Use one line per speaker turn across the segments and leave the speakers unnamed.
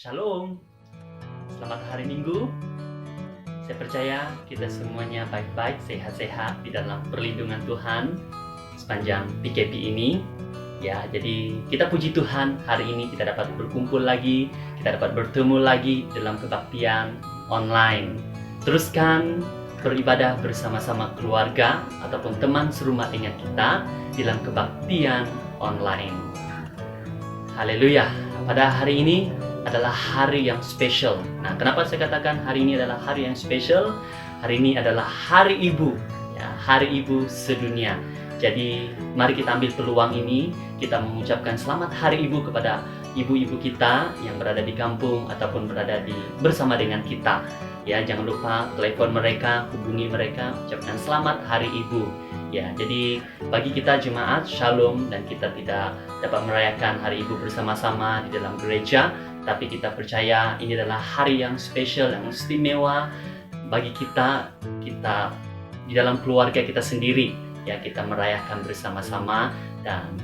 Shalom, selamat hari Minggu. Saya percaya kita semuanya baik-baik, sehat-sehat di dalam perlindungan Tuhan sepanjang PKP ini. Ya, jadi kita puji Tuhan, hari ini kita dapat berkumpul lagi, kita dapat bertemu lagi dalam kebaktian online. Teruskan beribadah bersama-sama keluarga ataupun teman serumah dengan kita dalam kebaktian online. Haleluya. Pada hari ini adalah hari yang spesial. Nah, kenapa saya katakan hari ini adalah hari yang spesial? Hari ini adalah Hari Ibu, ya, Hari Ibu sedunia. Jadi, mari kita ambil peluang ini, kita mengucapkan selamat Hari Ibu kepada ibu-ibu kita yang berada di kampung ataupun berada bersama dengan kita. Ya, jangan lupa telepon mereka, hubungi mereka, ucapkan selamat Hari Ibu. Ya, jadi bagi kita jemaat Shalom dan kita tidak dapat merayakan Hari Ibu bersama-sama di dalam gereja, tapi kita percaya ini adalah hari yang spesial, yang istimewa bagi kita di dalam keluarga kita sendiri. Ya, kita merayakan bersama-sama dan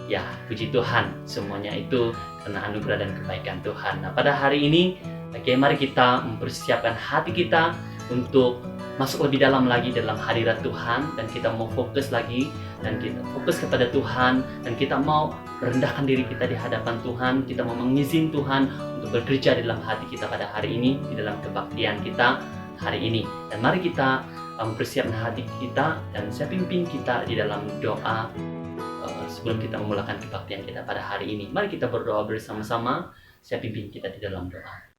ya, puji Tuhan, semuanya itu karena anugerah dan kebaikan Tuhan. Nah, pada hari ini, mari kita mempersiapkan hati kita untuk masuk lebih dalam lagi dalam hadirat Tuhan, dan kita mau fokus lagi dan kita fokus kepada Tuhan, dan kita mau rendahkan diri kita di hadapan Tuhan. Kita mau mengizinkan Tuhan untuk bekerja dalam hati kita pada hari ini, di dalam kebaktian kita hari ini. Dan mari kita mempersiapkan hati kita, dan saya pimpin kita di dalam doa sebelum kita memulakan kebaktian kita pada hari ini. Mari kita berdoa bersama-sama. Saya pimpin kita di dalam doa.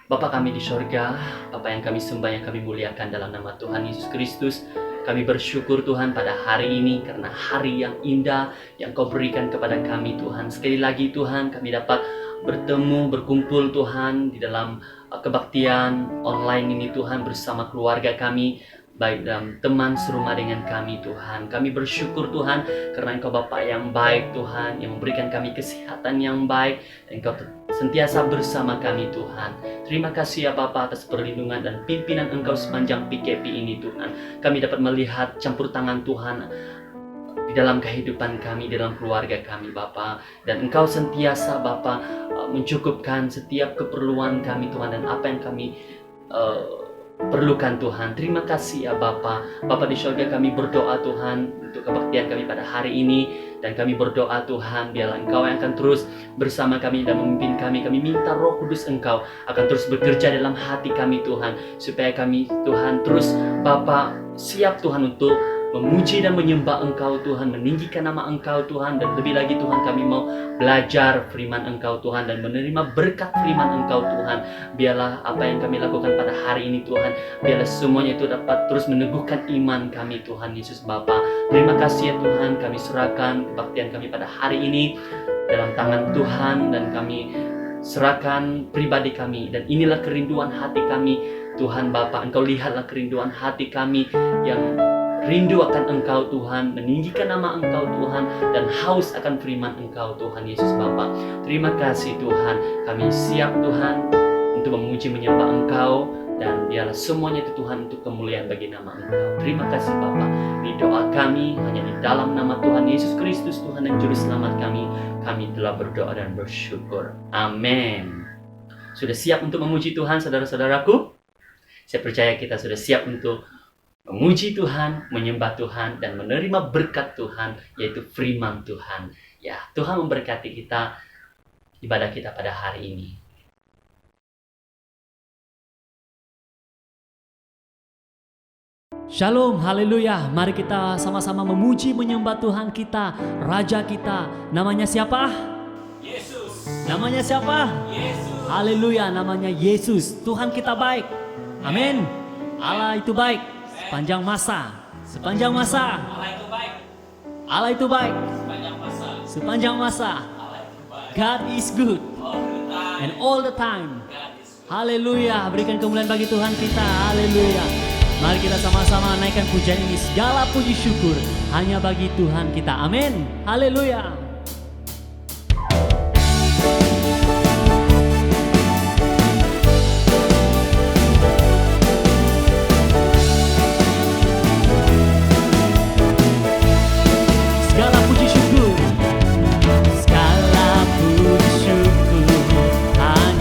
Bapa kami di sorga, Bapa yang kami sembah, yang kami muliakan dalam nama Tuhan Yesus Kristus. Kami bersyukur Tuhan pada hari ini karena hari yang indah yang Kau berikan kepada kami Tuhan. Sekali lagi Tuhan, kami dapat bertemu, berkumpul Tuhan di dalam kebaktian online ini Tuhan bersama keluarga kami, baik dalam teman serumah dengan kami Tuhan. Kami bersyukur Tuhan karena Engkau Bapa yang baik Tuhan, yang memberikan kami kesehatan yang baik, dan Engkau sentiasa bersama kami Tuhan. Terima kasih ya Bapa atas perlindungan dan pimpinan Engkau sepanjang PKP ini Tuhan. Kami dapat melihat campur tangan Tuhan di dalam kehidupan kami, dalam keluarga kami Bapa. Dan Engkau sentiasa Bapa mencukupkan setiap keperluan kami Tuhan, dan apa yang kami perlukan Tuhan. Terima kasih ya Bapa. Bapa di surga, kami berdoa Tuhan untuk kebaktian kami pada hari ini, dan kami berdoa Tuhan biarlah Engkau yang akan terus bersama kami dan memimpin kami. Kami minta Roh Kudus Engkau akan terus bekerja dalam hati kami Tuhan, supaya kami Tuhan terus Bapa siap Tuhan untuk memuji dan menyembah Engkau Tuhan, meninggikan nama Engkau Tuhan, dan lebih lagi Tuhan kami mau belajar firman Engkau Tuhan dan menerima berkat firman Engkau Tuhan. Biarlah apa yang kami lakukan pada hari ini Tuhan, biarlah semuanya itu dapat terus meneguhkan iman kami Tuhan Yesus Bapa. Terima kasih ya Tuhan, kami serahkan kebaktian kami pada hari ini dalam tangan Tuhan, dan kami serahkan pribadi kami, dan inilah kerinduan hati kami Tuhan Bapa. Engkau lihatlah kerinduan hati kami yang rindu akan Engkau Tuhan, meninggikan nama Engkau Tuhan, dan haus akan firman Engkau Tuhan Yesus Bapa. Terima kasih Tuhan, kami siap Tuhan untuk memuji menyembah Engkau, dan biarlah semuanya itu Tuhan untuk kemuliaan bagi nama Engkau. Terima kasih Bapa. Di doa kami hanya di dalam nama Tuhan Yesus Kristus, Tuhan dan Juru Selamat kami telah berdoa dan bersyukur. Amin. Sudah siap untuk memuji Tuhan saudara-saudaraku? Saya percaya kita sudah siap untuk memuji Tuhan, menyembah Tuhan, dan menerima berkat Tuhan, yaitu firman Tuhan. Ya, Tuhan memberkati kita, ibadah kita pada hari ini.
Shalom, haleluya. Mari kita sama-sama memuji, menyembah Tuhan kita, Raja kita. Namanya siapa?
Yesus.
Namanya siapa?
Yesus.
Haleluya, namanya Yesus. Tuhan kita baik. Amin. Allah itu baik. Sepanjang masa.
Allah itu baik.
Allah itu baik.
Sepanjang masa.
Allah itu baik.
Allah itu baik.
God is good.
All the time.
And all the time.
God is good.
Haleluya. Berikan kemuliaan bagi Tuhan kita. Haleluya. Mari kita sama-sama naikkan pujian ini. Segala puji syukur hanya bagi Tuhan kita. Amin. Haleluya. Segala puji syukur hanya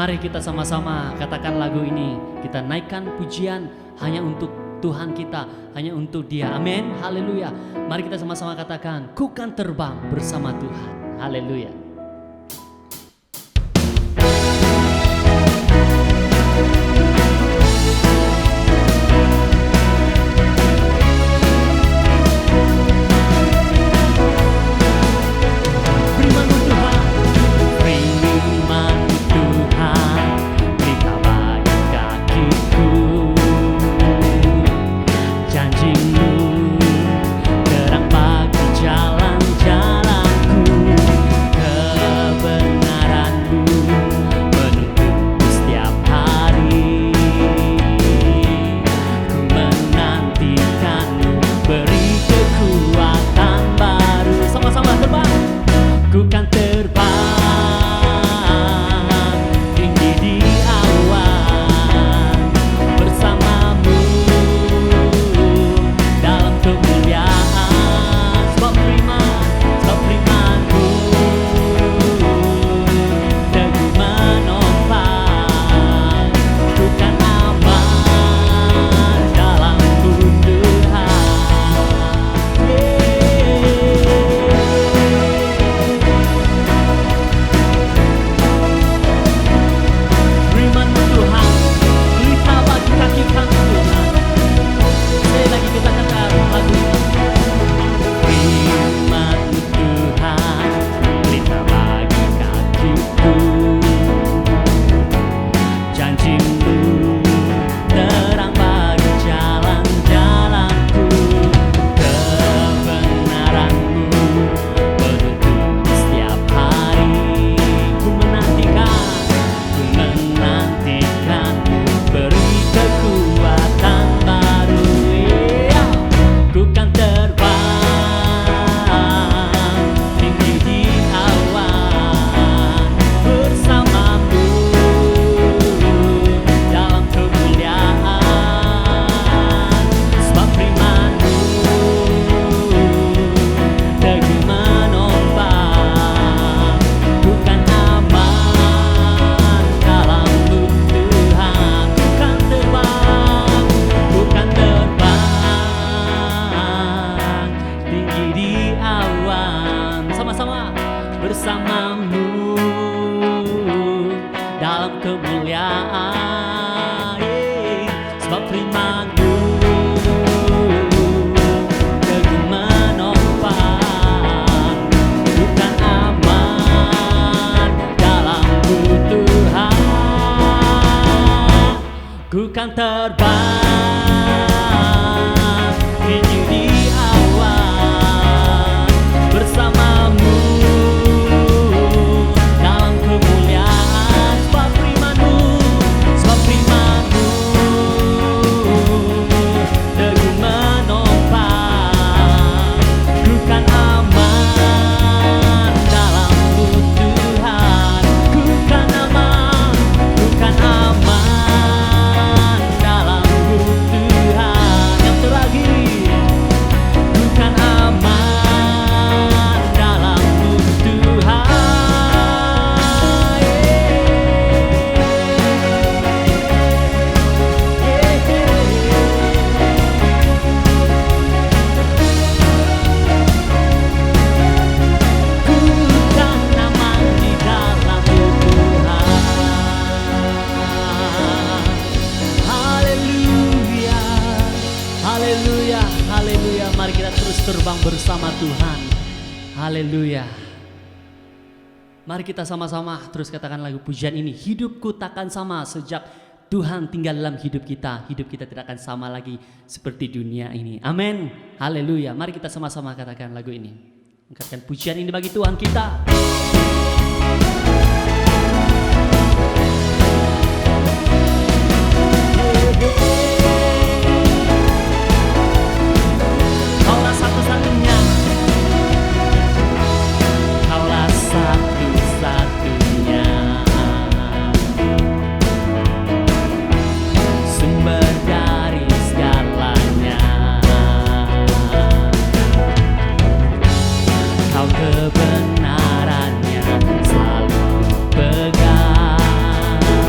Mari kita sama-sama katakan lagu ini. Kita naikkan pujian hanya untuk Tuhan kita, hanya untuk Dia. Amin. Haleluya. Mari kita sama-sama katakan, ku kan terbang bersama Tuhan. Haleluya. Haleluya. Mari kita sama-sama terus katakan lagu pujian ini. Hidupku takkan sama sejak Tuhan tinggal dalam hidup kita. Hidup kita tidak akan sama lagi seperti dunia ini. Amin. Haleluya. Mari kita sama-sama katakan lagu ini. Angkatkan pujian ini bagi Tuhan kita. Kaulah satu-satunya. Kaulah satu-satunya. Sumber dari segalanya. Kau kebenarannya selalu pegang.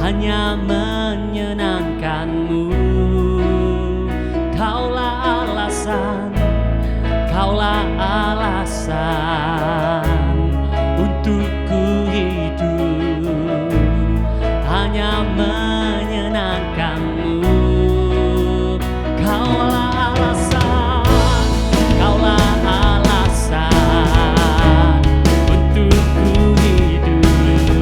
hanya menyenangkan-Mu. Kaulah alasan, Kaulah alasan untuk ku hidup, hanya menyenangkan-Mu. Kaulah alasan, Kaulah alasan untuk ku hidup,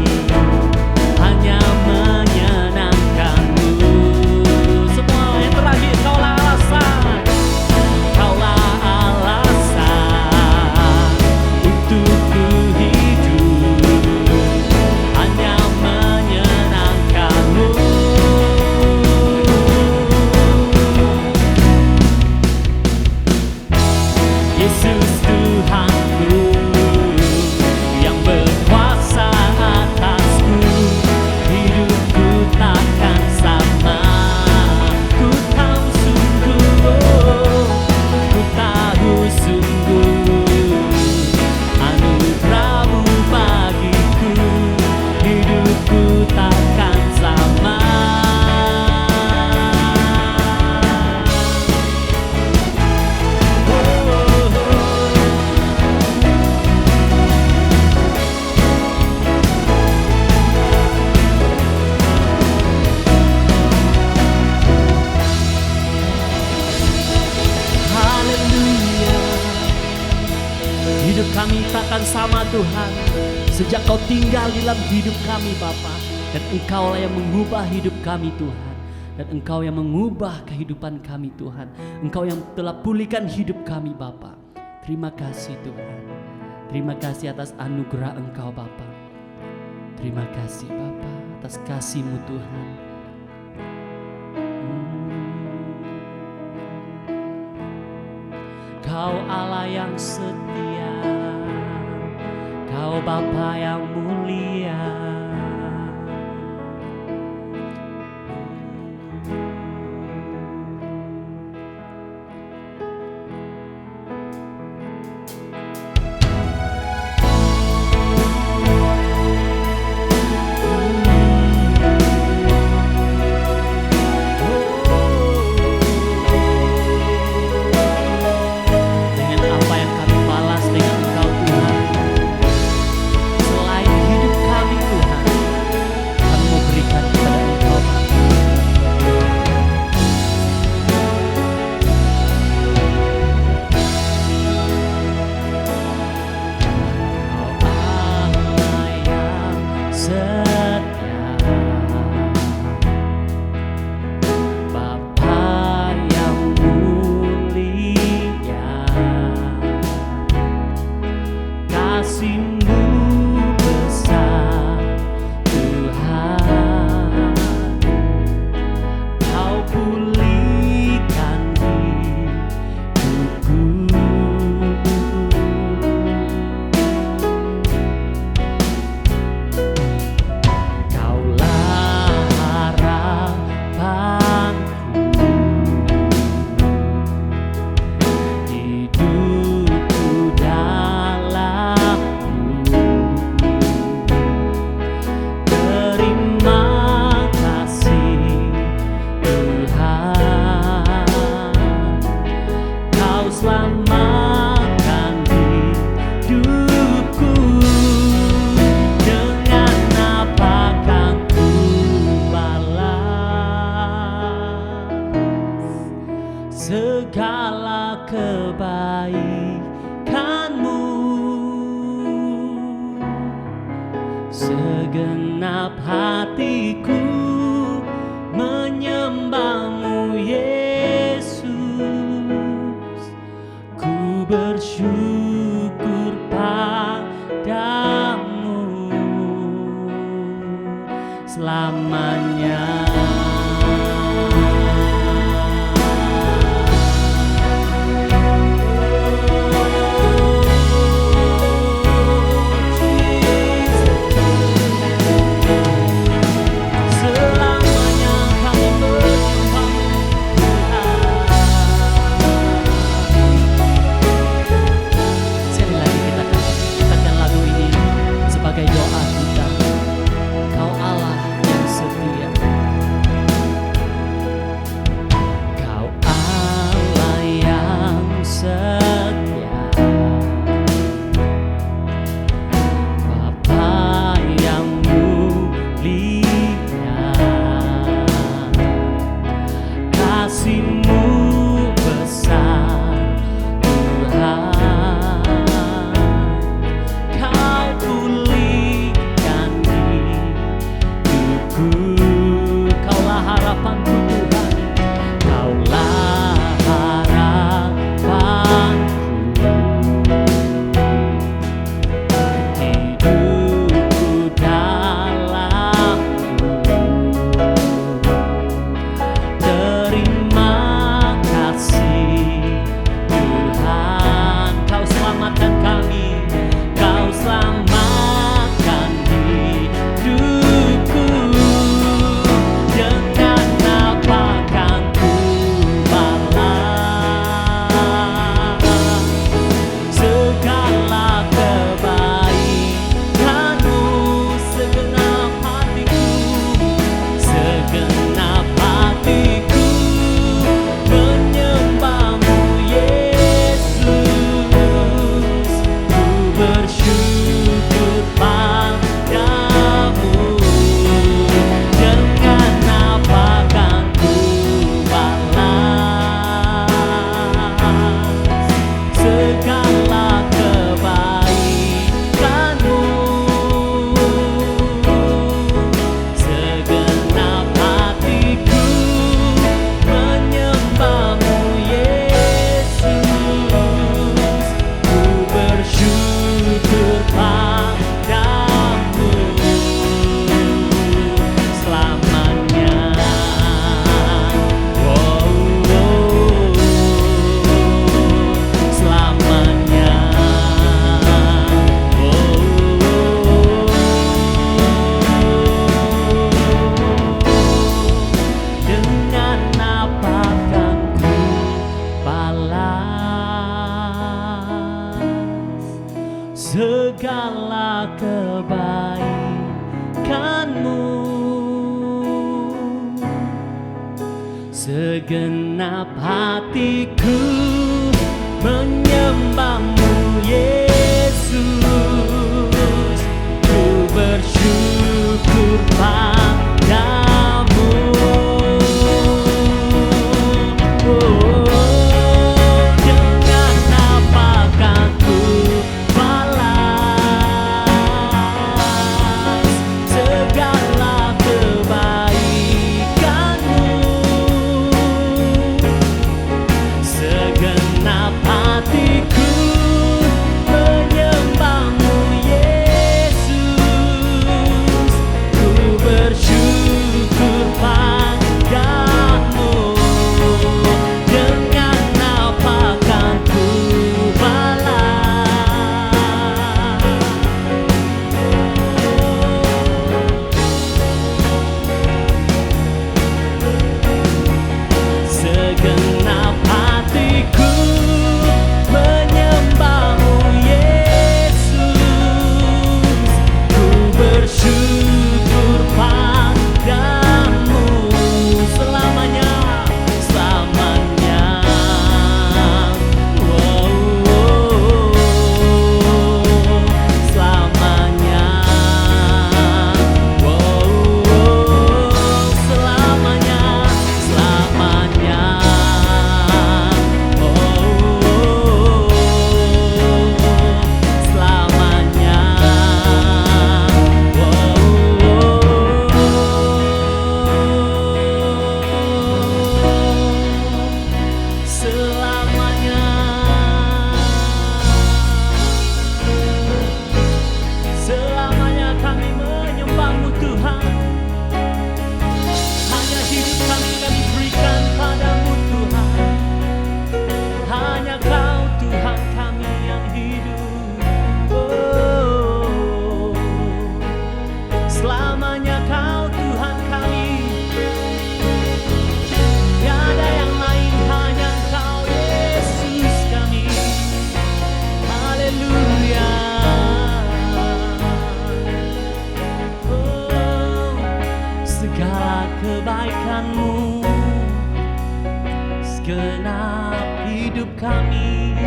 hanya menyenangkan-Mu. Semua yang terakhir, Kaulah alasan, Kaulah alasan untuk ku hidup, hanya menyenangkan-Mu. Yesus Tuhanku yang berkuasa atasku, hidupku takkan sama. Ku tahu sungguh, ku tahu sungguh, anugerah-Mu bagiku, hidupku takkan sama. Haleluya. Hidup kami takkan sama Tuhan sejak Kau tinggal di dalam hidup kami Bapa. Dan Engkaulah yang mengubah hidup kami Tuhan. Dan Engkau yang mengubah kehidupan kami Tuhan. Engkau yang telah pulihkan hidup kami Bapa. Terima kasih Tuhan. Terima kasih atas anugerah Engkau Bapa. Terima kasih Bapa atas kasih-Mu Tuhan. Kau Allah yang setia, Kau Bapa yang mulia. Dengan apa yang kami balas dengan Engkau Tuhan, selain hidup kami Tuhan, kami mau berikan kepada Engkau Bapa. Kau Allah yang setia, Bapa yang mulia, kasih-Mu besar Tuhan. Kau pulihkan hidupku, Kaulah harapanku, hidupku dalam-Mu. Terima kasih Tuhan, Kau selamatkan hidupku. Dengan apa kan ku balas segala kebaikan-Mu? Segenap hatiku menyembah-Mu Yesus. Ku bersyukur padamu selamanya. Selamanya kami menyembah-Mu Tuhan. Sekali lagi kita katakan lagu ini sebagai doa kita. Kau Allah yang setia, harapanku Tuhan, Kaulah harapanku. Hidupku dalammu. Terima kasih Tuhan, Kau selamatkan kami, Kau selamatkan hidupku. Dengan apa kan ku balas segala kebaikanmu, segenap hatiku, segenap hatiku menyembahmu Yesus. Ku bersyukur padamu. Dengan apa kan ku balas segala kebaikanmu, segenap hatiku menyembahmu Yesus. Ku bersyukur padamu selamanya. Selamanya. Dengan apa kan ku balas segala kebaikanmu, segenap hatiku menyembahmu Yesus. Ku bersyukur padamu. Dengan apa kan ku balas segala kebaikanmu, segenap hatiku menyembahmu Yesus. Ku bersyukur padamu. Dengan apa kan ku balas segenap hatiku menyembahmu Yesus. Ku bersyukur padamu selamanya, selamanya. Selamanya. Selamanya, selamanya. Selamanya. Selamanya. Selamanya kami menyembahmu Tuhan. Hanya hidup kami berikan padamu Tuhan. Hanya Kau Tuhan kami yang hidup. Selamanya Kau Tuhan kami. Tiada yang lain, hanya Kau Yesus kami. Haleluya. Segala kebaikan-Mu, segenap hidup kami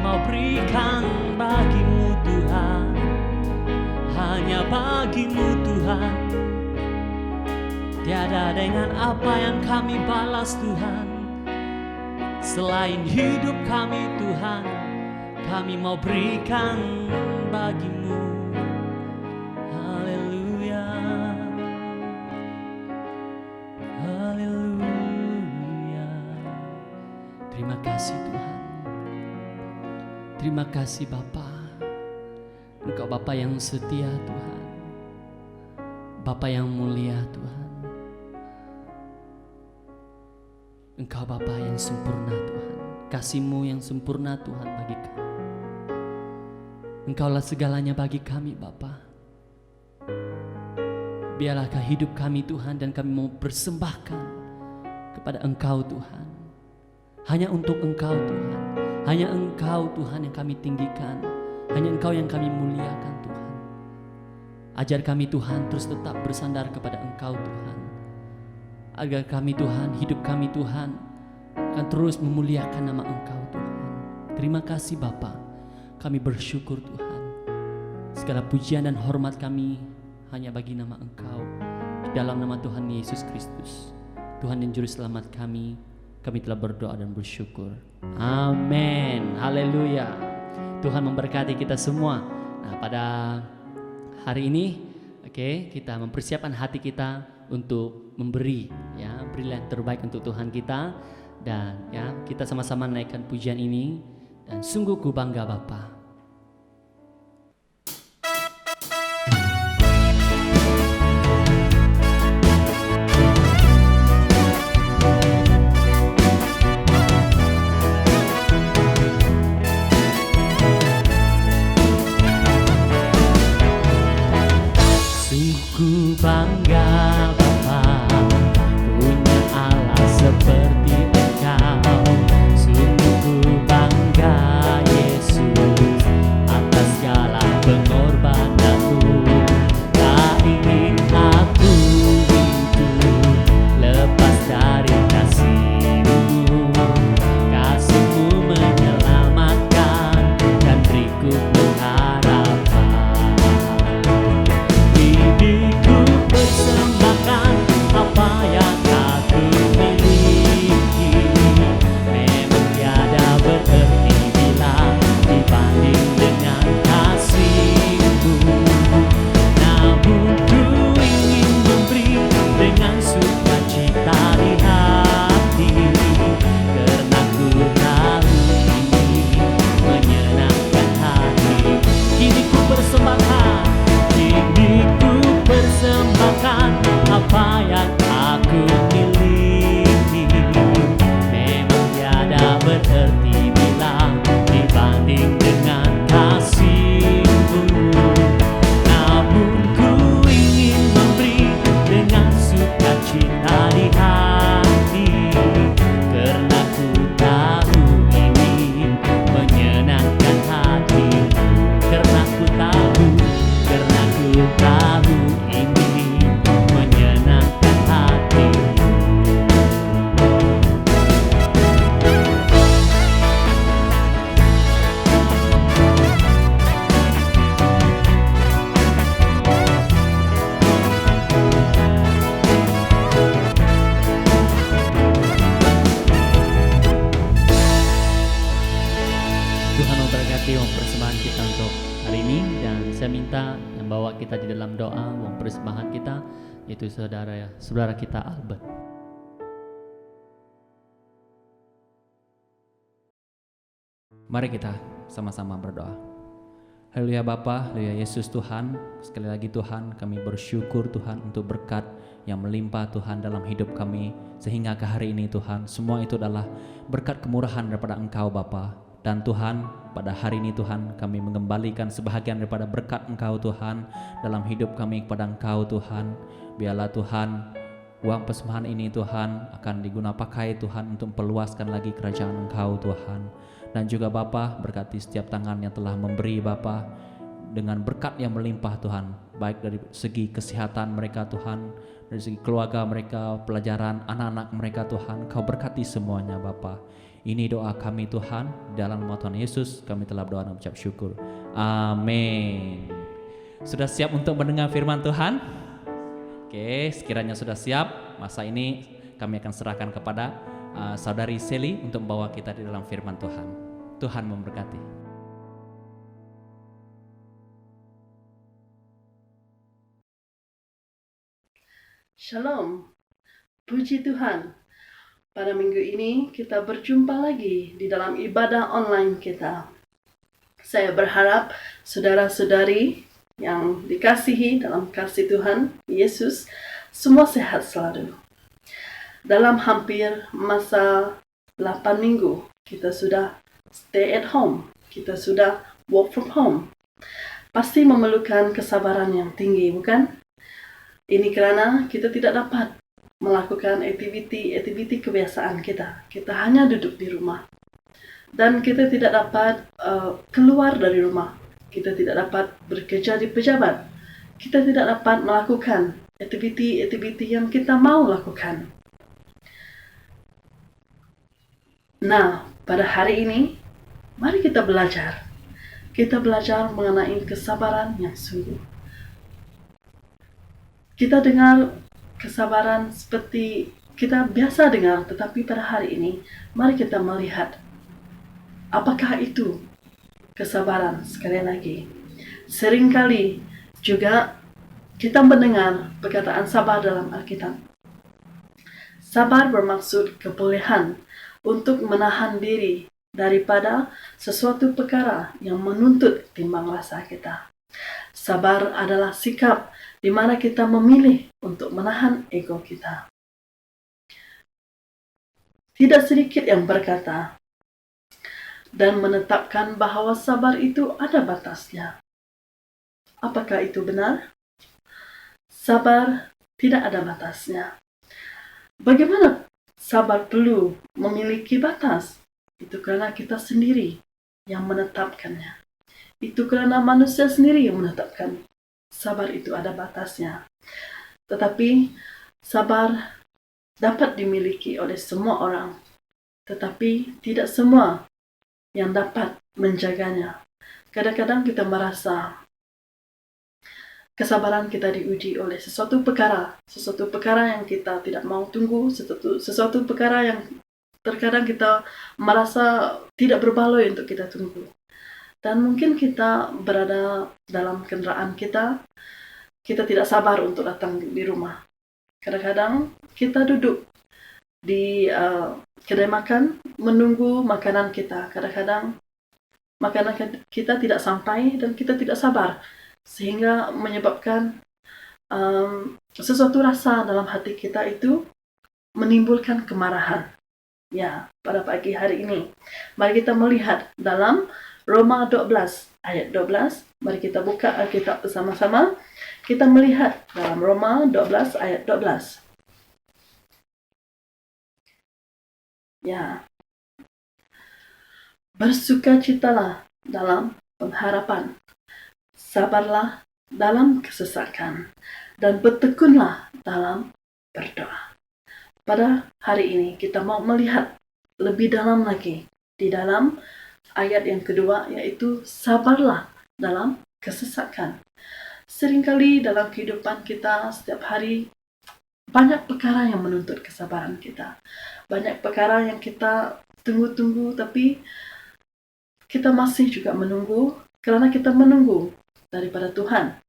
mau berikan bagi-Mu Tuhan. Hanya bagi-Mu Tuhan. Tiada dengan apa yang kami balas Tuhan, selain hidup kami Tuhan, kami mau berikan bagi-Mu. Haleluya. Terima kasih Tuhan. Terima kasih Bapa. Engkau Bapa yang setia Tuhan. Bapa yang mulia Tuhan. Engkau Bapa yang sempurna Tuhan. Kasih-Mu yang sempurna Tuhan bagi kami. Engkaulah segalanya bagi kami Bapa. Biarlah hidup kami Tuhan, dan kami mau persembahkan kepada Engkau Tuhan. Hanya untuk Engkau Tuhan. Hanya Engkau Tuhan yang kami tinggikan. Hanya Engkau yang kami muliakan Tuhan. Ajar kami Tuhan terus tetap bersandar kepada Engkau Tuhan. Agar kami Tuhan, hidup kami Tuhan akan terus memuliakan nama Engkau Tuhan. Terima kasih Bapa. Kami bersyukur Tuhan. Segala pujian dan hormat kami hanya bagi nama Engkau. Di dalam nama Tuhan Yesus Kristus, Tuhan dan Juru Selamat kami telah berdoa dan bersyukur. Amin. Haleluya. Tuhan memberkati kita semua. Nah, pada hari ini, kita mempersiapkan hati kita untuk memberi, berilah yang terbaik untuk Tuhan kita, dan kita sama-sama naikkan pujian ini. Dan sungguh ku bangga Bapa. Ku bangga Bapa, punya Allah seperti Engkau. Sungguh ku bangga Yesus atas segala pengorbananmu. Tak ingin aku hidup lepas dari kasih-Mu. Kasih-Mu menyelamatkan dan beriku pengharapan. Hidupku persembahkan apa yang aku miliki. Memang tiada berarti bila dibanding dengan kasih-Mu. Namun ku ingin memberi dengan sukacita di hati, karena ku tahu ini menyenangkan hati. Kini ku persembahkan, apa yang aku miliki. Memang tiada berarti bila dibanding dengan kasih-Mu. Namun ku ingin memberi dengan sukacita di hati, karena ku tahu ini menyenangkan hati. Karena ku tahu ini menyenangkan hati. Tuhan memberkati persembahan kita untuk hari ini, dan saya minta yang bawa kita di dalam doa persembahan kita yaitu saudara kita Albert.
Mari kita sama-sama berdoa. Haleluya Bapa, haleluya Yesus Tuhan. Sekali lagi Tuhan, kami bersyukur Tuhan untuk berkat yang melimpah Tuhan dalam hidup kami sehingga ke hari ini Tuhan. Semua itu adalah berkat kemurahan daripada Engkau Bapa. Dan Tuhan, pada hari ini Tuhan, kami mengembalikan sebahagian daripada berkat Engkau Tuhan dalam hidup kami kepada Engkau Tuhan. Biarlah Tuhan, uang persembahan ini Tuhan akan digunakan pakai Tuhan untuk memperluaskan lagi kerajaan Engkau Tuhan. Dan juga Bapa, berkati setiap tangan yang telah memberi Bapa dengan berkat yang melimpah Tuhan, baik dari segi kesehatan mereka Tuhan, dari segi keluarga mereka, pelajaran anak-anak mereka Tuhan. Kau berkati semuanya Bapa. Ini doa kami Tuhan, dalam nama Tuhan Yesus kami telah berdoa dan mengucap syukur. Amin. Sudah siap untuk mendengar firman Tuhan? Oke, sekiranya sudah siap, masa ini kami akan serahkan kepada Saudari Seli untuk membawa kita di dalam firman Tuhan. Tuhan memberkati.
Shalom, puji Tuhan. Pada minggu ini kita berjumpa lagi di dalam ibadah online kita. Saya berharap saudara-saudari yang dikasihi dalam kasih Tuhan Yesus semua sehat selalu. Dalam hampir masa 8 minggu kita sudah stay at home, kita sudah work from home. Pasti memerlukan kesabaran yang tinggi, bukan? Ini karena kita tidak dapat melakukan aktiviti kebiasaan kita. Kita hanya duduk di rumah. Dan kita tidak dapat keluar dari rumah. Kita tidak dapat bekerja di pejabat. Kita tidak dapat melakukan aktiviti yang kita mau lakukan. Nah, pada hari ini, mari kita belajar. Kita belajar mengenai kesabaran yang sungguh. Kita dengar kesabaran seperti kita biasa dengar, tetapi pada hari ini, mari kita melihat apakah itu kesabaran. Sekali lagi, seringkali juga kita mendengar perkataan sabar dalam Alkitab. Sabar bermaksud kebolehan untuk menahan diri daripada sesuatu perkara yang menuntut timbang rasa kita. Sabar adalah sikap di mana kita memilih untuk menahan ego kita. Tidak sedikit yang berkata dan menetapkan bahwa sabar itu ada batasnya. Apakah itu benar? Sabar tidak ada batasnya. Bagaimana sabar perlu memiliki batas? Itu karena kita sendiri yang menetapkannya. Itu karena manusia sendiri yang menetapkan. Sabar itu ada batasnya. Tetapi sabar dapat dimiliki oleh semua orang. Tetapi tidak semua yang dapat menjaganya. Kadang-kadang kita merasa kesabaran kita diuji oleh sesuatu perkara yang kita tidak mau tunggu, sesuatu perkara yang terkadang kita merasa tidak berbaloi untuk kita tunggu. Dan mungkin kita berada dalam kendaraan kita tidak sabar untuk datang di rumah. Kadang-kadang kita duduk di kedai makan, menunggu makanan kita. Kadang-kadang makanan kita tidak sampai dan kita tidak sabar. Sehingga menyebabkan sesuatu rasa dalam hati kita itu menimbulkan kemarahan. Ya, pada pagi hari ini, mari kita melihat dalam Roma 12 ayat 12. Mari kita buka Alkitab bersama-sama. Kita melihat dalam Roma 12 ayat 12. Ya. Bersukacitalah dalam pengharapan. Sabarlah dalam kesesakan. Dan bertekunlah dalam berdoa. Pada hari ini kita mau melihat lebih dalam lagi di dalam ayat yang kedua, yaitu sabarlah dalam kesesakan. Seringkali dalam kehidupan kita setiap hari banyak perkara yang menuntut kesabaran kita. Banyak perkara yang kita tunggu-tunggu, tapi kita masih juga menunggu karena kita menunggu daripada Tuhan.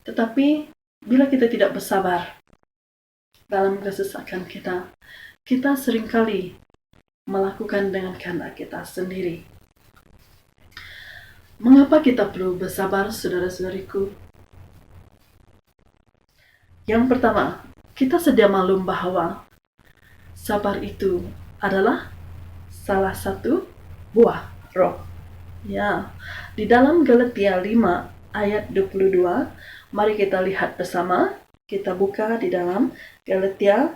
Tetapi bila kita tidak bersabar dalam kesesakan kita seringkali melakukan dengan kehendak kita sendiri. Mengapa kita perlu bersabar, saudara-saudariku? Yang pertama, kita sedia maklum bahwa sabar itu adalah salah satu buah roh. Ya, di dalam Galatia 5 ayat 22, mari kita lihat bersama. Kita buka di dalam Galatia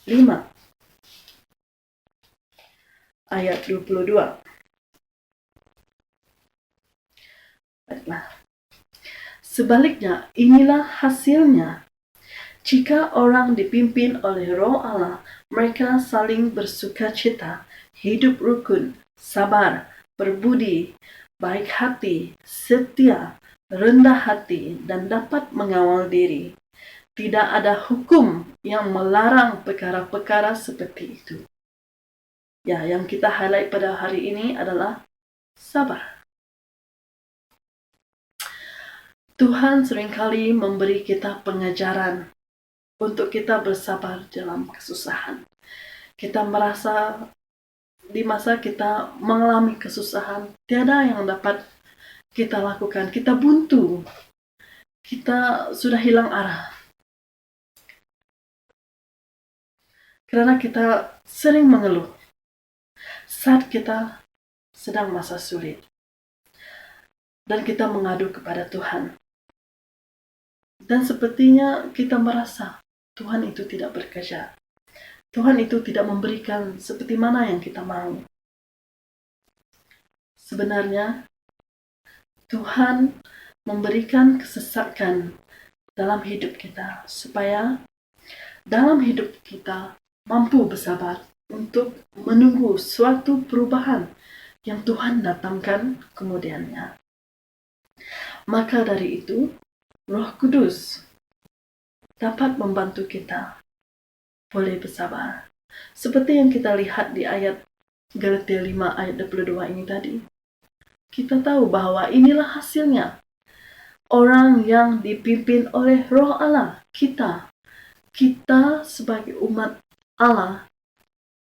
5 ayat 22. Baiklah. Sebaliknya, inilah hasilnya. Jika orang dipimpin oleh Roh Allah, mereka saling bersukacita, hidup rukun, sabar, berbudi, baik hati, setia, rendah hati, dan dapat mengawal diri. Tidak ada hukum yang melarang perkara-perkara seperti itu. Ya, yang kita highlight pada hari ini adalah sabar. Tuhan seringkali memberi kita pengajaran untuk kita bersabar dalam kesusahan. kita merasa di masa kita mengalami kesusahan, tiada yang dapat kita lakukan. Kita buntu. Kita sudah hilang arah. Karena kita sering mengeluh saat kita sedang masa sulit. Dan kita mengadu kepada Tuhan. Dan sepertinya kita merasa Tuhan itu tidak bekerja. Tuhan itu tidak memberikan seperti mana yang kita mau. Sebenarnya, Tuhan memberikan kesesakan dalam hidup kita, supaya dalam hidup kita mampu bersabar untuk menunggu suatu perubahan yang Tuhan datangkan kemudiannya. Maka dari itu, Roh Kudus dapat membantu kita boleh bersabar. Seperti yang kita lihat di ayat Galatia 5 ayat 22 ini tadi. Kita tahu bahwa inilah hasilnya. Orang yang dipimpin oleh Roh Allah, kita sebagai umat Allah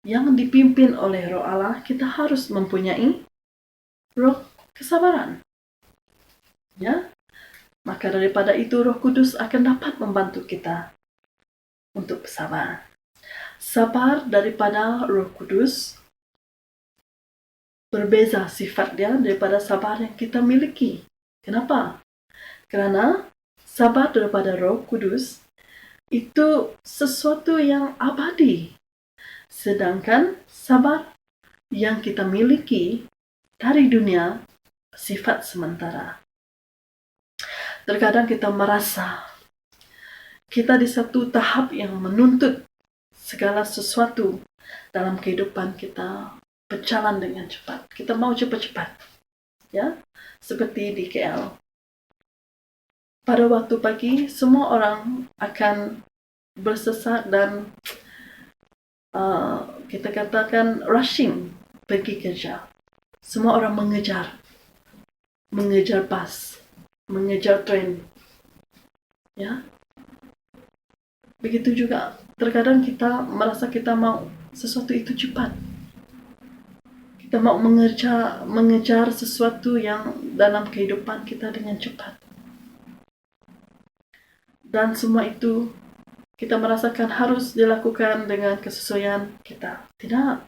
yang dipimpin oleh Roh Allah, kita harus mempunyai roh kesabaran. Ya, maka daripada itu Roh Kudus akan dapat membantu kita untuk bersabar. Sabar daripada Roh Kudus berbeza sifat dia daripada sabar yang kita miliki. Kenapa? Karena sabar daripada Roh Kudus itu sesuatu yang abadi. Sedangkan sabar yang kita miliki dari dunia sifat sementara. Terkadang kita merasa kita di satu tahap yang menuntut segala sesuatu dalam kehidupan kita berjalan dengan cepat. Kita mau cepat-cepat. Ya, seperti di KL. Pada waktu pagi, semua orang akan bersesat dan kita katakan rushing pergi kerja. Semua orang mengejar bus, mengejar tren. Ya. Begitu juga terkadang kita merasa kita mau sesuatu itu cepat. Kita mau mengejar sesuatu yang dalam kehidupan kita dengan cepat. Dan semua itu kita merasakan harus dilakukan dengan kesesuaian kita. Tidak.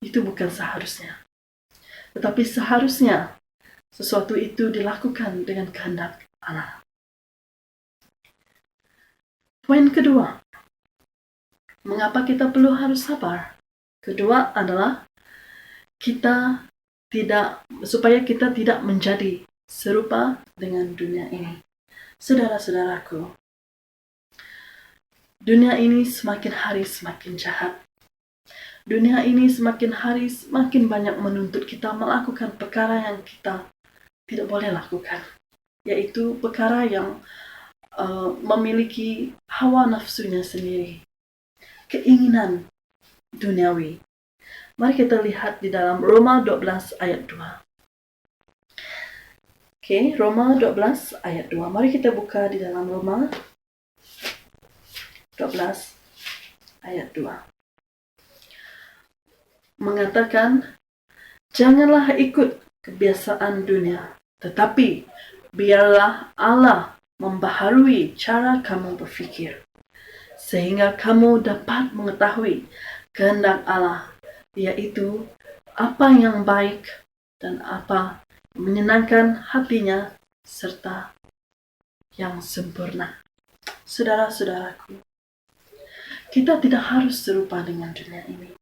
Itu bukan seharusnya. Tetapi seharusnya sesuatu itu dilakukan dengan kehendak Allah. Poin kedua. Mengapa kita perlu harus sabar? Kedua adalah supaya kita tidak menjadi serupa dengan dunia ini. Saudara-saudaraku, dunia ini semakin hari semakin jahat. Dunia ini semakin hari semakin banyak menuntut kita melakukan perkara yang kita tidak boleh lakukan. Yaitu perkara yang memiliki hawa nafsunya sendiri. Keinginan duniawi. Mari kita lihat di dalam Roma 12 ayat 2. Oke, Roma 12 ayat 2. Mari kita buka di dalam Roma 12 ayat 2. Mengatakan, janganlah ikut kebiasaan dunia, tetapi biarlah Allah membaharui cara kamu berfikir, sehingga kamu dapat mengetahui kehendak Allah, yaitu apa yang baik dan apa yang menyenangkan hatinya serta yang sempurna. Saudara-saudaraku, kita tidak harus serupa dengan dunia ini.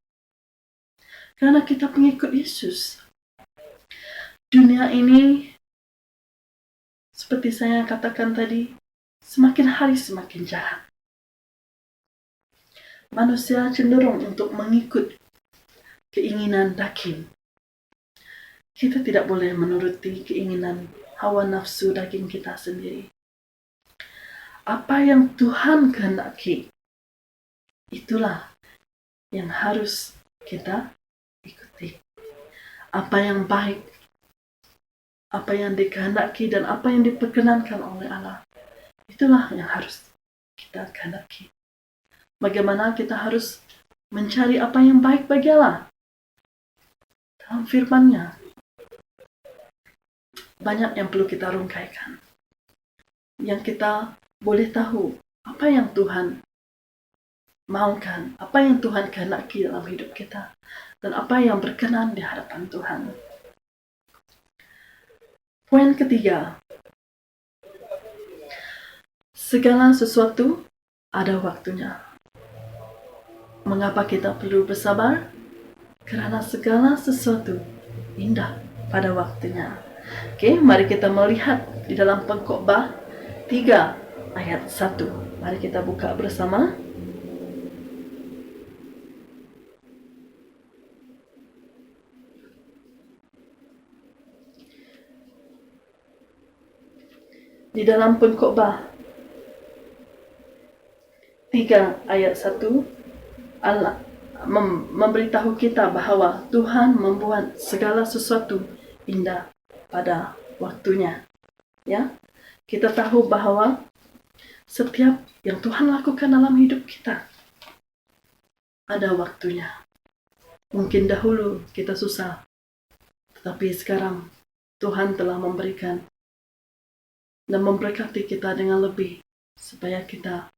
Karena kita pengikut Yesus. Dunia ini, seperti saya katakan tadi, semakin hari semakin jahat. Manusia cenderung untuk mengikut keinginan daging. Kita tidak boleh menuruti keinginan hawa nafsu daging kita sendiri. Apa yang Tuhan kehendaki, itulah yang harus kita ikuti. Apa yang baik, apa yang dikehendaki dan apa yang diperkenankan oleh Allah, itulah yang harus kita kehendaki. Bagaimana kita harus mencari apa yang baik bagi Allah. Dalam firman-Nya, banyak yang perlu kita rungkaikan. Yang kita boleh tahu apa yang Tuhan maukan, apa yang Tuhan kehendaki dalam hidup kita, dan apa yang berkenan di hadapan Tuhan. Poin ketiga, segala sesuatu ada waktunya. Mengapa kita perlu bersabar? Karena segala sesuatu indah pada waktunya. Oke, mari kita melihat di dalam Pengkhotbah 3 ayat 1. Mari kita buka bersama. Di dalam Pengkhotbah 3 ayat 1, Allah memberitahu kita bahwa Tuhan membuat segala sesuatu indah pada waktunya. Ya, kita tahu bahwa setiap yang Tuhan lakukan dalam hidup kita ada waktunya. Mungkin dahulu kita susah, tetapi sekarang Tuhan telah memberikan dan memberkati kita dengan lebih supaya kita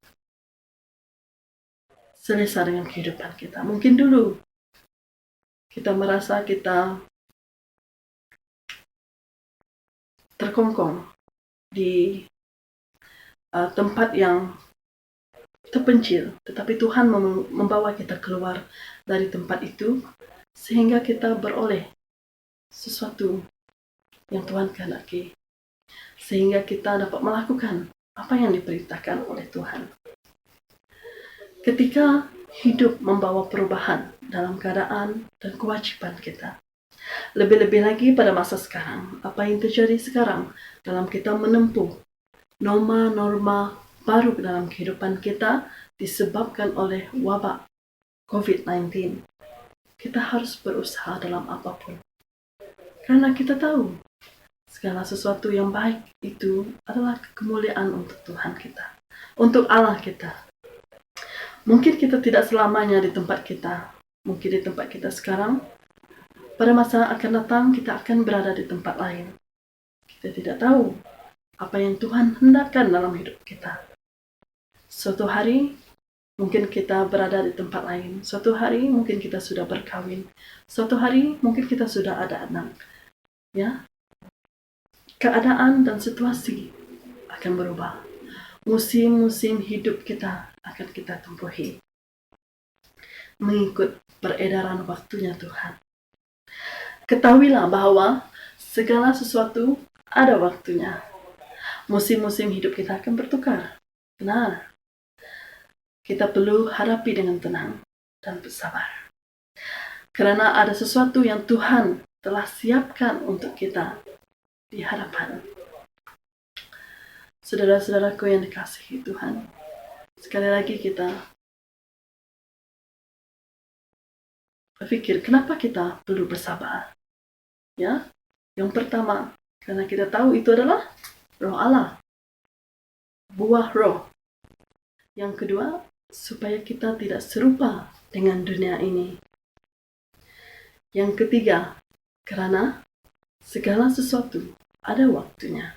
selesai dengan kehidupan kita. Mungkin dulu kita merasa kita terkongkong di tempat yang terpencil, tetapi Tuhan membawa kita keluar dari tempat itu sehingga kita beroleh sesuatu yang Tuhan kehendaki, sehingga kita dapat melakukan apa yang diperintahkan oleh Tuhan. Ketika hidup membawa perubahan dalam keadaan dan kewajiban kita, lebih-lebih lagi pada masa sekarang, apa yang terjadi sekarang dalam kita menempuh norma-norma baru dalam kehidupan kita disebabkan oleh wabak COVID-19. Kita harus berusaha dalam apapun. Karena kita tahu segala sesuatu yang baik itu adalah kemuliaan untuk Tuhan kita, untuk Allah kita. Mungkin kita tidak selamanya di tempat kita. Mungkin di tempat kita sekarang, pada masa akan datang kita akan berada di tempat lain. Kita tidak tahu apa yang Tuhan hendakkan dalam hidup kita. Suatu hari mungkin kita berada di tempat lain. Suatu hari mungkin kita sudah berkawin. Suatu hari mungkin kita sudah ada anak. Ya, keadaan dan situasi akan berubah. Musim-musim hidup kita akan kita tempuhi mengikut peredaran waktunya Tuhan. Ketahuilah bahwa segala sesuatu ada waktunya. Musim-musim hidup kita akan bertukar. Benar. Kita perlu hadapi dengan tenang dan bersabar. Karena ada sesuatu yang Tuhan telah siapkan untuk kita di hadapan. Saudara-saudaraku yang dikasihi Tuhan, sekali lagi kita berpikir kenapa kita perlu bersabar. Ya, yang pertama, karena kita tahu itu adalah Roh Allah, buah Roh. Yang kedua, supaya kita tidak serupa dengan dunia ini. Yang ketiga, karena segala sesuatu ada waktunya.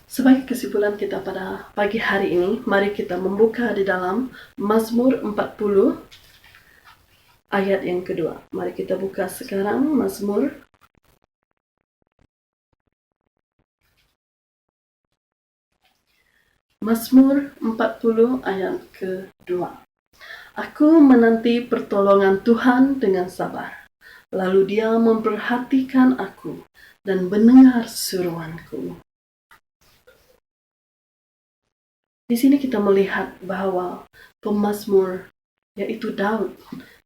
Sebagai kesimpulan kita pada pagi hari ini, mari kita membuka di dalam Mazmur 40 ayat yang kedua. Mari kita buka sekarang Mazmur 40 ayat kedua. Aku menanti pertolongan Tuhan dengan sabar. Lalu Dia memperhatikan aku dan mendengar seruanku. Di sini kita melihat bahwa pemazmur, yaitu Daud,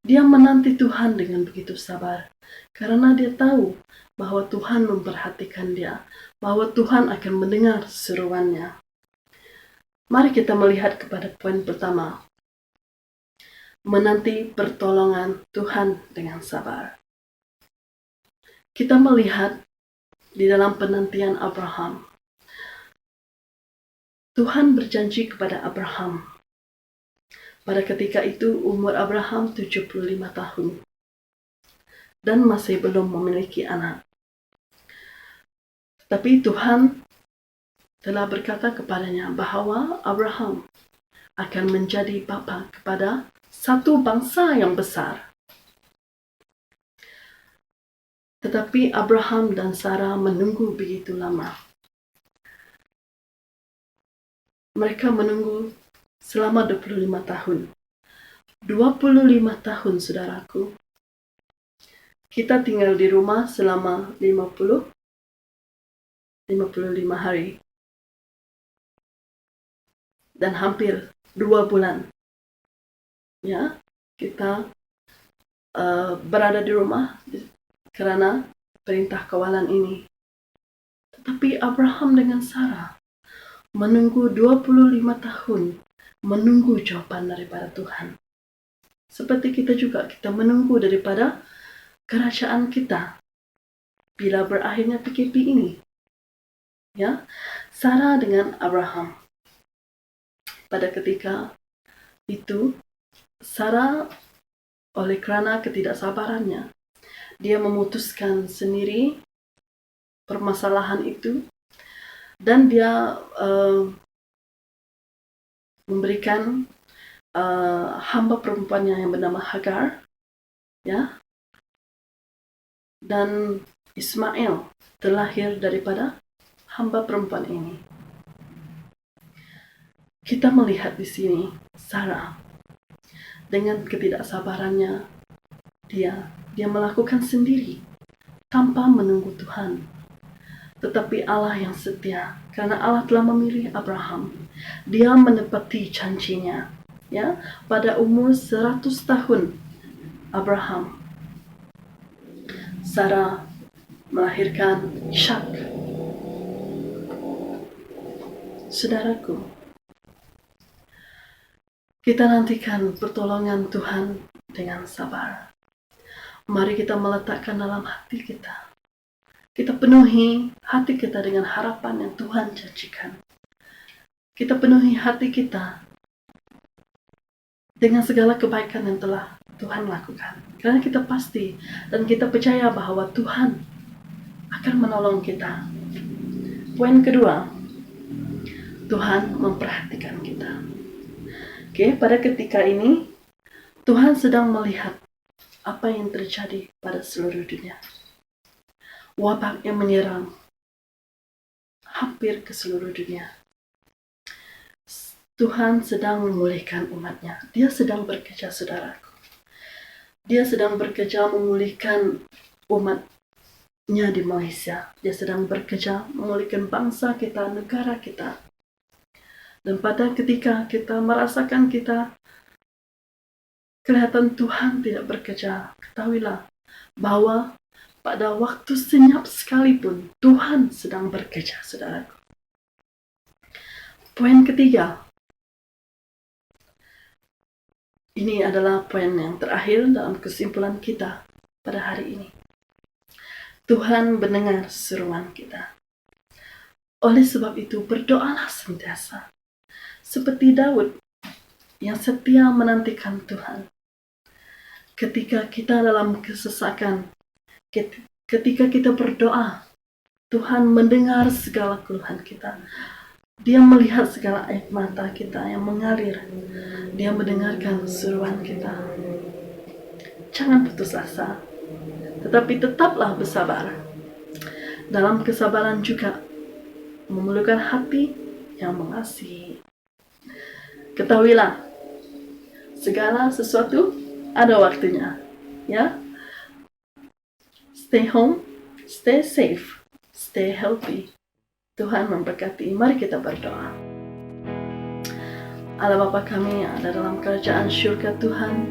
dia menanti Tuhan dengan begitu sabar. Karena dia tahu bahwa Tuhan memperhatikan dia, bahwa Tuhan akan mendengar seruannya. Mari kita melihat kepada poin pertama. Menanti pertolongan Tuhan dengan sabar. Kita melihat di dalam penantian Abraham. Tuhan berjanji kepada Abraham Pada ketika itu umur Abraham 75 tahun dan masih belum memiliki anak. Tapi Tuhan telah berkata kepadanya bahwa Abraham akan menjadi bapa kepada satu bangsa yang besar. Tetapi Abraham dan Sarah menunggu begitu lama. Mereka menunggu selama 25 tahun. 25 tahun, saudaraku. Kita tinggal di rumah selama 55 hari. Dan hampir 2 bulan. Ya, kita berada di rumah karena perintah kawalan ini. Tetapi Abraham dengan Sarah menunggu 25 tahun, menunggu jawaban daripada Tuhan. Seperti kita juga, kita menunggu daripada kerajaan kita bila berakhirnya PKP ini. Ya, Sarah dengan Abraham. Pada ketika itu, Sarah oleh kerana ketidaksabarannya, dia memutuskan sendiri permasalahan itu dan dia memberikan hamba perempuannya yang bernama Hagar, ya, dan Ismail terlahir daripada hamba perempuan ini. Kita melihat di sini Sarah dengan ketidaksabarannya, dia melakukan sendiri tanpa menunggu Tuhan. Tetapi Allah yang setia, karena Allah telah memilih Abraham, dia menepati janjinya. Ya, pada umur 100 tahun Abraham, Sarah melahirkan Ishak. Saudaraku, kita nantikan pertolongan Tuhan dengan sabar. Mari kita meletakkan dalam hati kita. Kita penuhi hati kita dengan harapan yang Tuhan janjikan. Kita penuhi hati kita dengan segala kebaikan yang telah Tuhan lakukan. Karena kita pasti dan kita percaya bahwa Tuhan akan menolong kita. Poin kedua, Tuhan memperhatikan kita. Oke, pada ketika ini Tuhan sedang melihat apa yang terjadi pada seluruh dunia. Wabah yang menyerang hampir ke seluruh dunia. Tuhan sedang memulihkan umatnya. Dia sedang bekerja, saudaraku. Dia sedang bekerja memulihkan umatnya di Malaysia. Dia sedang bekerja memulihkan bangsa kita, negara kita. Dan pada ketika kita merasakan kita kelihatan Tuhan tidak bekerja, ketahuilah bahwa pada waktu senyap sekalipun Tuhan sedang bekerja, saudaraku. Poin ketiga. Ini adalah poin yang terakhir dalam kesimpulan kita pada hari ini. Tuhan mendengar seruan kita. Oleh sebab itu, berdoalah sentiasa. Seperti Daud yang setia menantikan Tuhan. Ketika kita dalam kesesakan, ketika kita berdoa, Tuhan mendengar segala keluhan kita. Dia melihat segala air mata kita yang mengalir. Dia mendengarkan seruan kita. Jangan putus asa, tetapi tetaplah bersabar. Dalam kesabaran juga memerlukan hati yang mengasihi. Ketahuilah, segala sesuatu ada waktunya. Ya, stay home, stay safe, stay healthy. Tuhan memberkati. Mari kita berdoa. Allah Bapa kami yang ada dalam kerajaan syurga Tuhan,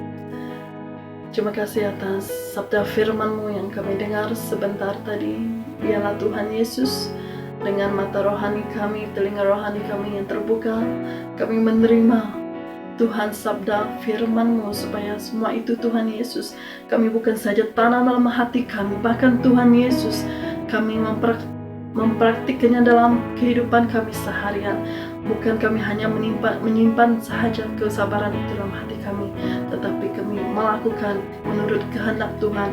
terima kasih atas sabda firman-Mu yang kami dengar sebentar tadi. Biarlah Tuhan Yesus dengan mata rohani kami, telinga rohani kami yang terbuka, kami menerima Tuhan sabda firman-Mu, supaya semua itu Tuhan Yesus kami bukan saja tanam dalam hati kami, bahkan Tuhan Yesus kami mempraktikkannya dalam kehidupan kami seharian. Bukan kami hanya menyimpan sahaja kesabaran itu dalam hati kami, tetapi kami melakukan menurut kehendak Tuhan.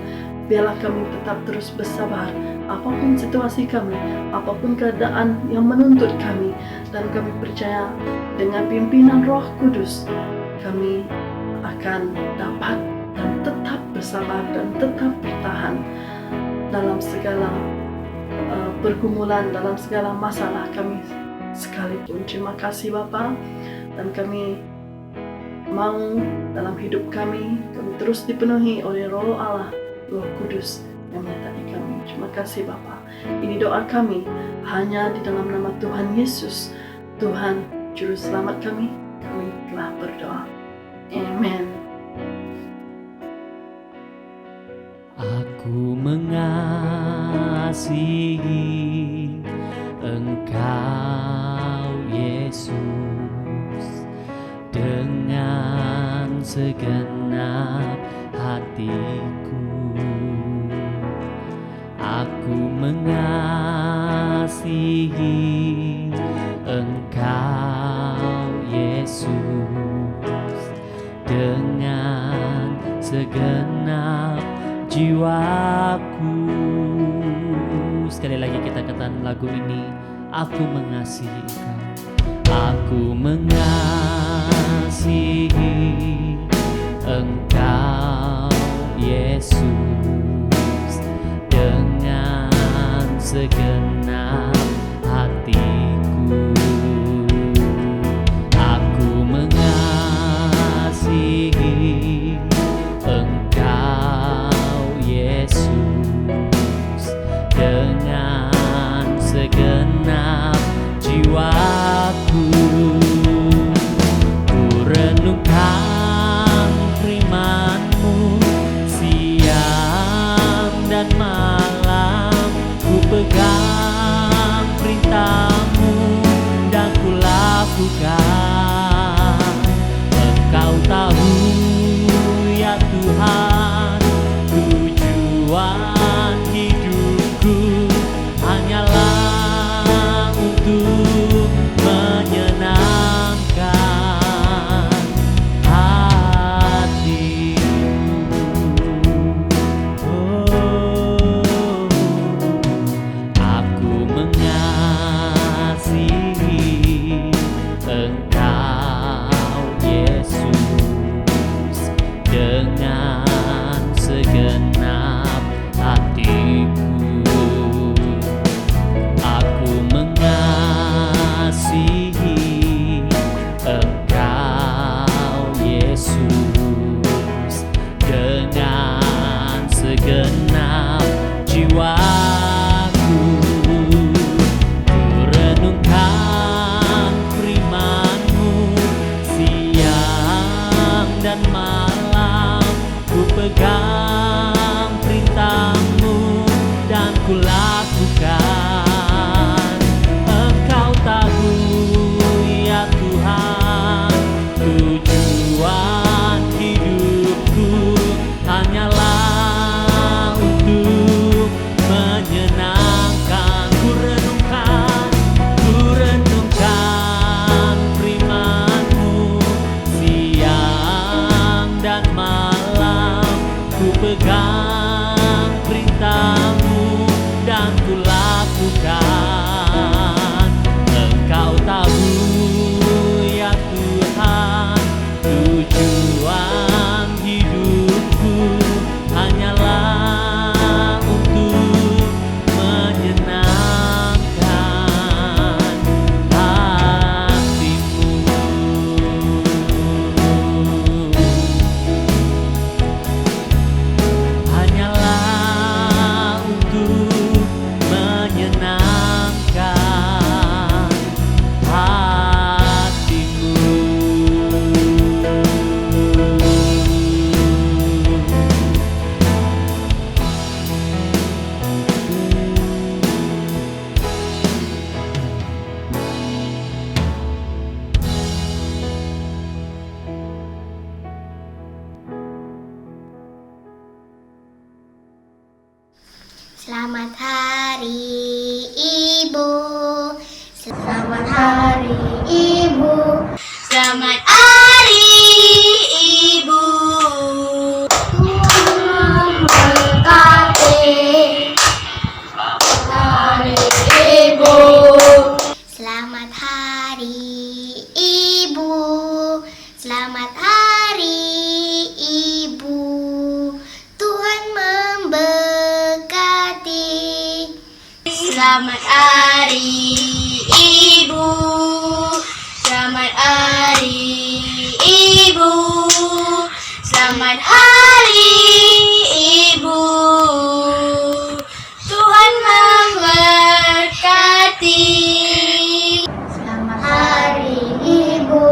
Biarlah kami tetap terus bersabar, apapun situasi kami, apapun keadaan yang menuntut kami, dan kami percaya dengan pimpinan Roh Kudus, kami akan dapat dan tetap bersabar dan tetap bertahan dalam segala pergumulan, dalam segala masalah kami sekalipun. Terima kasih Bapa, dan kami mau dalam hidup kami terus dipenuhi oleh Roh Allah, Roh Kudus yang menyertai kami. Terima kasih Bapa. Ini doa kami hanya di dalam nama Tuhan Yesus, Tuhan Juru Selamat kami telah berdoa. Amen.
Aku mengasihi Engkau Yesus dengan segenap hatiku. Aku mengasihi Engkau Yesus dengan segenap jiwaku. Sekali lagi kita katakan lagu ini. Aku mengasihi Engkau. Aku mengasihi Engkau Yesus dengan segenap hatiku. Aku mengasihi Engkau Yesus dengan segenap jiwaku. Ku renungkan firman-Mu siang dan malam, ku pegang perintah-Mu dan ku lakukan. Engkau tahu ya Tuhan, tujuan hidupku hanyalah untuk menyenangkan hati-Mu. Oh, aku mengasihi Engkau Yesus dengan segenap hatiku. Aku mengasihi Engkau Yesus dengan segenap jiwaku. Ku renungkan firman-Mu siang dan malam, ku pegang perintah-Mu dan ku lakukan. Engkau tahu ya Tuhan, tujuan hidupku hanyalah untuk menyenangkan. Ku renungkan firman-Mu siang dan malam, ku pegang perintah-Mu dan ku lakukan. Engkau tahu ya Tuhan, tujuan hidupku hanyalah untuk menyenangkan hati-Mu. Hanyalah untuk menyenangkan hati-Mu.
Selamat Hari Ibu, selamat Hari Selamat Hari Ibu. Tuhan memberkati. Hari Ibu. Selamat Hari Ibu. Selamat Hari Ibu. Tuhan memberkati. Selamat Hari Ibu. Selamat Hari Ibu. Selamat Hari Ibu. Tuhan memberkati. Selamat Hari Ibu.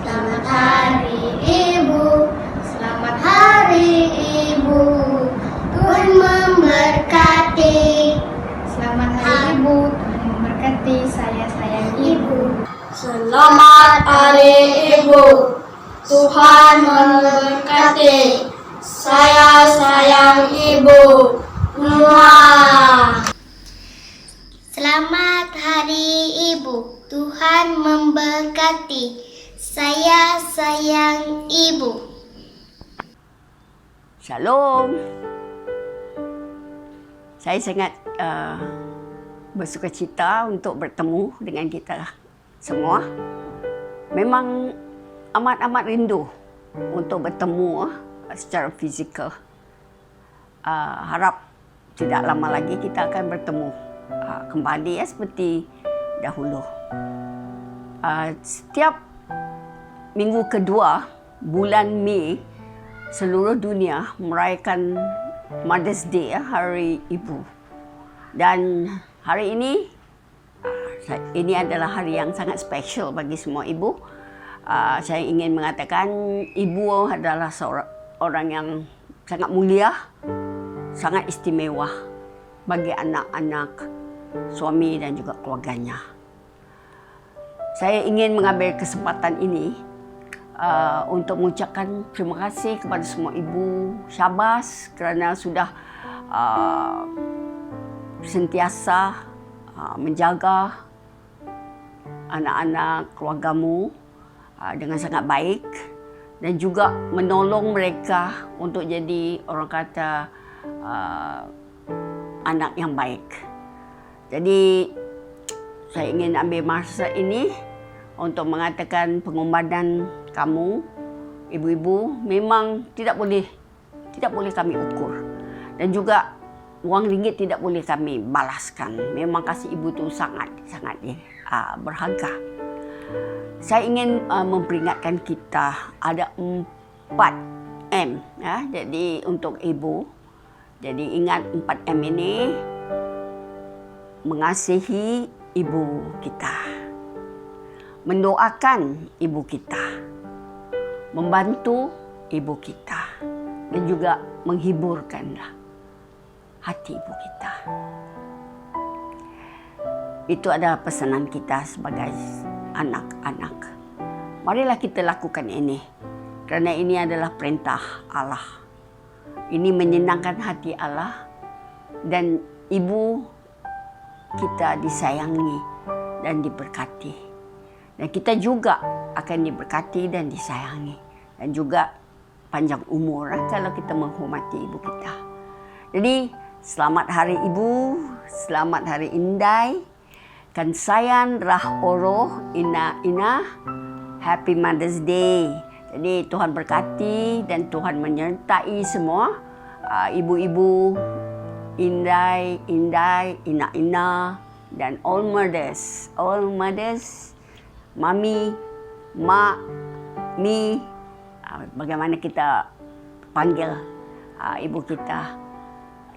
Selamat Hari Ibu. Selamat Hari Ibu. Tuhan memberkati. Selamat Hari Ibu. Tuhan memberkati. Saya sayang Ibu. Selamat Hari Ibu. Tuhan memberkati. Saya sayang Ibu. Muah. Selamat Hari Ibu. Tuhan memberkati. Saya sayang Ibu.
Shalom. Saya sangat bersukacita untuk bertemu dengan kita semua. Memang amat-amat rindu untuk bertemu secara fizikal. Harap tidak lama lagi kita akan bertemu kembali seperti dahulu. Setiap minggu kedua bulan Mei, seluruh dunia merayakan Mother's Day, Hari Ibu. Dan hari ini adalah hari yang sangat special bagi semua ibu. Saya ingin mengatakan ibu adalah orang yang sangat mulia, sangat istimewa bagi anak-anak, suami dan juga keluarganya. Saya ingin mengambil kesempatan ini untuk mengucapkan terima kasih kepada semua ibu. Syabas kerana sudah sentiasa menjaga anak-anak keluargamu dengan sangat baik dan juga menolong mereka untuk jadi orang kata anak yang baik. Jadi saya ingin ambil masa ini untuk mengatakan pengorbanan kamu, ibu-ibu, memang tidak boleh kami ukur. Dan juga wang ringgit tidak boleh kami balaskan. Memang kasih ibu tu sangat berharga. Saya ingin memperingatkan kita ada 4M ya. Jadi untuk ibu, jadi ingat 4M ini: mengasihi ibu kita, mendoakan ibu kita, membantu ibu kita, dan juga menghiburkanlah hati ibu kita. Itu adalah pesanan kita sebagai anak-anak. Marilah kita lakukan ini, kerana ini adalah perintah Allah. Ini menyenangkan hati Allah, dan ibu kita disayangi dan diberkati. Dan kita juga akan diberkati dan disayangi. Dan juga panjang umur kalau kita menghormati ibu kita. Jadi, selamat Hari Ibu, selamat Hari Indai. Kansayan rah oroh ina Happy Mother's Day. Jadi Tuhan berkati dan Tuhan menyertai semua ibu-ibu, Indai, ina dan all mothers, mami, mak, mi, bagaimana kita panggil ibu kita,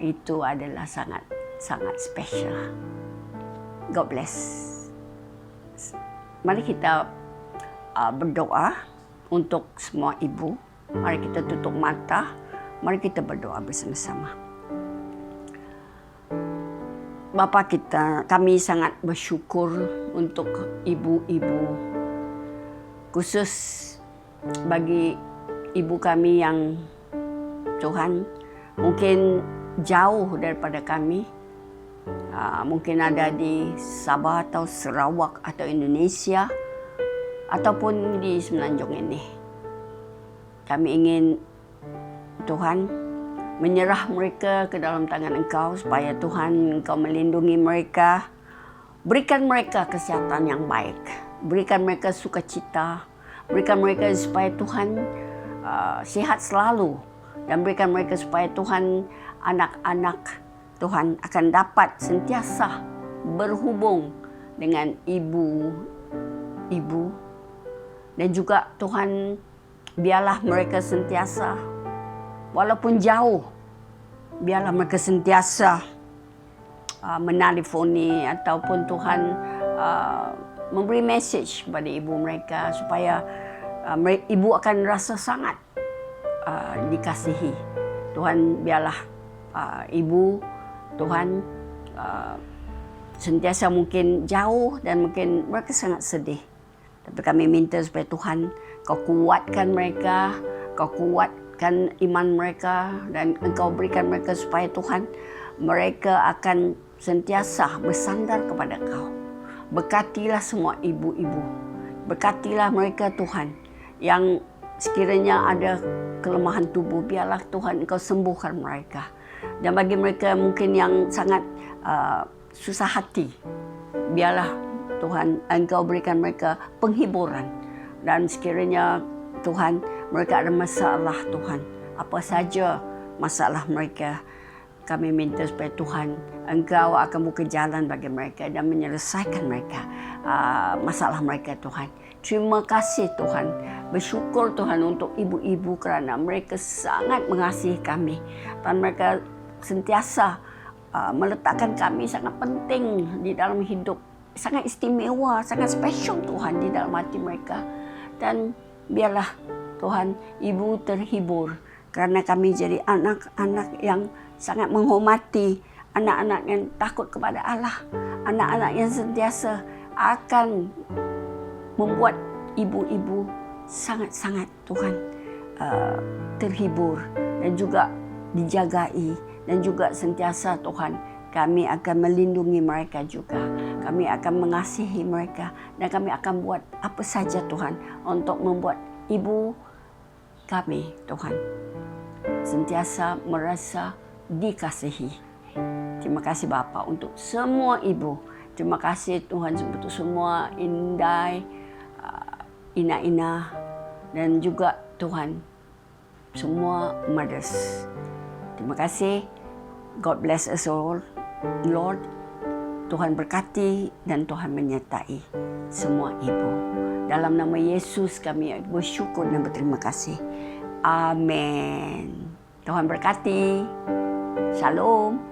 itu adalah sangat special. God bless. Mari kita berdoa untuk semua ibu. Mari kita tutup mata. Mari kita berdoa bersama-sama. Bapa kita, kami sangat bersyukur untuk ibu-ibu. Khusus bagi ibu kami yang Tuhan mungkin jauh daripada kami. Mungkin ada di Sabah atau Sarawak atau Indonesia ataupun di Semenanjung ini. Kami ingin Tuhan menyerah mereka ke dalam tangan Engkau supaya Tuhan Engkau melindungi mereka. Berikan mereka kesehatan yang baik. Berikan mereka sukacita. Berikan mereka supaya Tuhan sihat selalu. Dan berikan mereka supaya Tuhan anak-anak Tuhan akan dapat sentiasa berhubung dengan ibu. Dan juga Tuhan biarlah mereka sentiasa walaupun jauh, biarlah mereka sentiasa menelefoni ataupun Tuhan memberi message kepada ibu mereka supaya ibu akan rasa sangat dikasihi. Tuhan biarlah ibu Tuhan sentiasa mungkin jauh dan mungkin mereka sangat sedih. Tapi kami minta supaya Tuhan Kau kuatkan mereka, Kau kuatkan iman mereka dan Engkau berikan mereka supaya Tuhan mereka akan sentiasa bersandar kepada Kau. Berkatilah semua ibu-ibu. Berkatilah mereka Tuhan yang sekiranya ada kelemahan tubuh, biarlah Tuhan Engkau sembuhkan mereka. Dan bagi mereka mungkin yang sangat susah hati, biarlah Tuhan Engkau berikan mereka penghiburan. Dan sekiranya Tuhan mereka ada masalah Tuhan, apa saja masalah mereka, kami minta supaya Tuhan Engkau akan buka jalan bagi mereka dan menyelesaikan mereka masalah mereka Tuhan. Terima kasih Tuhan. Bersyukur Tuhan untuk ibu-ibu kerana mereka sangat mengasihi kami. Dan mereka sentiasa meletakkan kami sangat penting di dalam hidup. Sangat istimewa, sangat special Tuhan di dalam hati mereka. Dan biarlah Tuhan ibu terhibur kerana kami jadi anak-anak yang sangat menghormati, anak-anak yang takut kepada Allah, anak-anak yang sentiasa akan membuat ibu-ibu sangat-sangat Tuhan terhibur dan juga dijagai dan juga sentiasa Tuhan kami akan melindungi mereka juga. Kami akan mengasihi mereka dan kami akan buat apa saja Tuhan untuk membuat ibu kami Tuhan sentiasa merasa dikasihi. Terima kasih Bapa untuk semua ibu. Terima kasih Tuhan untuk semua indai, ina-ina dan juga Tuhan semua mothers. Terima kasih. God bless us all. Lord, Tuhan berkati dan Tuhan menyertai semua ibu. Dalam nama Yesus kami bersyukur dan berterima kasih. Amin. Tuhan berkati. Shalom.